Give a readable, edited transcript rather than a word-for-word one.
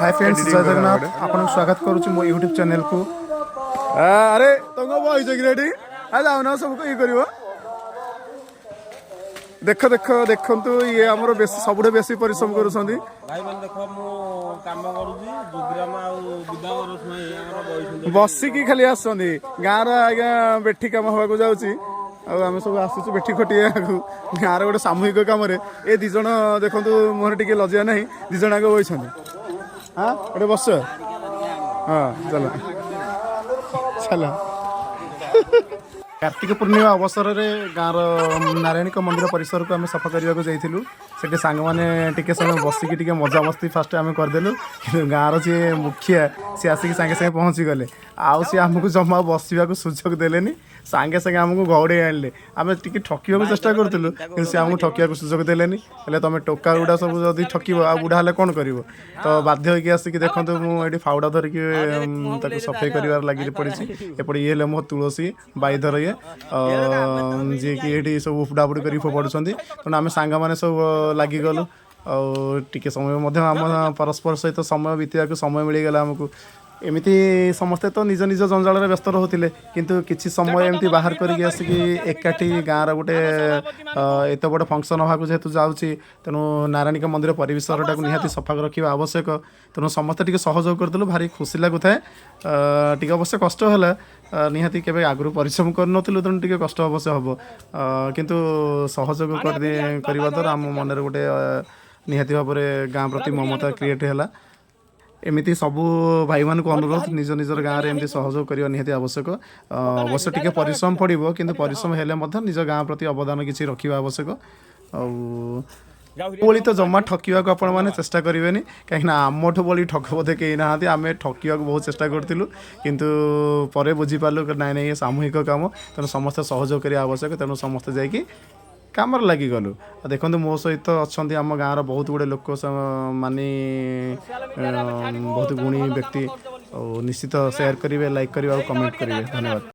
Hi friends जय जगन्नाथ आपन स्वागत करूछु मो यूट्यूब चैनल को। अरे तुम वॉइस रेडी आ जाओ ना सब ये करिवो देख देख देखंतु ये हमरो बेसी सबुठे बेसी परिश्रम करूछंदी भाई मन देखो मु काम करूची दुग्राम आ विदागर समय हमरो बइछंदी बसी की खाली आछंदी गाँ रा आज्ञा बेठी काम होबा को जाउची आम सब आसुचु बेठी खटिया गाँव गोटे सामूहिक कम ए दिज देखो मोहर टे लज्जा ना दिज बही हाँ गोटे बस हाँ चल चल कार्तिक पूर्णिमा अवसर में गाँव नारायणी मंदिर परिसर को आम सफा करने को जाइलु से सांग मैंने टिके समय बसिकी टिके मजा मस्ती फास्ट आम करदेलु कि गाँव जी मुखिया सी आसिक सागे सागे पहुँची गले आउ सी आमको जमा बसवाक सुजोग देलेनी सांगे सांगे आमको घौड़े आनले आम टी ठकवा चेष्टा करूँ कि सी आमको ठकवा सुजोग देलेनी तुम टोका गुड़ा सब जब ठक आ बुढ़ा हेल्ले कौन कर तो बाध्य होगी आसिक देखो मुझे फाउड़ा धरिकी सफाई कर लगी पड़ी एपटे ये मो तुलसी बाईधर ये जी कि ये सब उफुडाफुड़ी कर फोपाड़ुं तेणु आम सांग मैंने सब लगिगलु टे समय आम परस्पर सहित समय बीतवाक समय मिलगला आमको एमती समस्ते तो निज निज जंजाल व्यस्त रोते किंतु किसी समय एमती बाहर करके आसिक एकाठी गाँव गोटे एत बड़ फंक्शन हाँ जेहेतु जाऊँगी तेणु नारायणी मंदिर परिसरटा को निहाती सफा रखा आवश्यक तेणु समस्ते टी सहयोग करदेलु भारी खुशी लगुए टी अवश्य कष्ट है निहाती केवे आगु परिश्रम करूँ तेणु टी कष्ट अवश्य हम किंतु सहयोग करने द्वारा आम मन गोटे निहाती भाव में गाँ प्रति ममता क्रिएट है एमती सबू भाई मान को अनुरोध निज निजर गाँव में एमती सहयोग करने निहाती आवश्यक अवश्य टी परिश्रम पड़ो किंतु परिश्रम हेले निज गाँ प्रति अवदान किसी रखा आवश्यक बोली तो जमा ठकवा को आपण मैंने चेष्टा करेंगे कहीं आमठू बोली ठक बोधे कहीं ना आम ठकवा बहुत चेष्टा करूँ किंतु पर बुझीपारू ना ना ये सामूहिक काम तेणु समस्ते सहयोग करने आवश्यक तेणु समस्ते जाकि काम लगी गलु देखो मो सहित अच्छा आम गाँव बहुत गुड़े लोक मानी बहुत गुणी व्यक्ति निश्चित शेयर करेंगे लाइक करेंगे और कमेंट करेंगे धन्यवाद।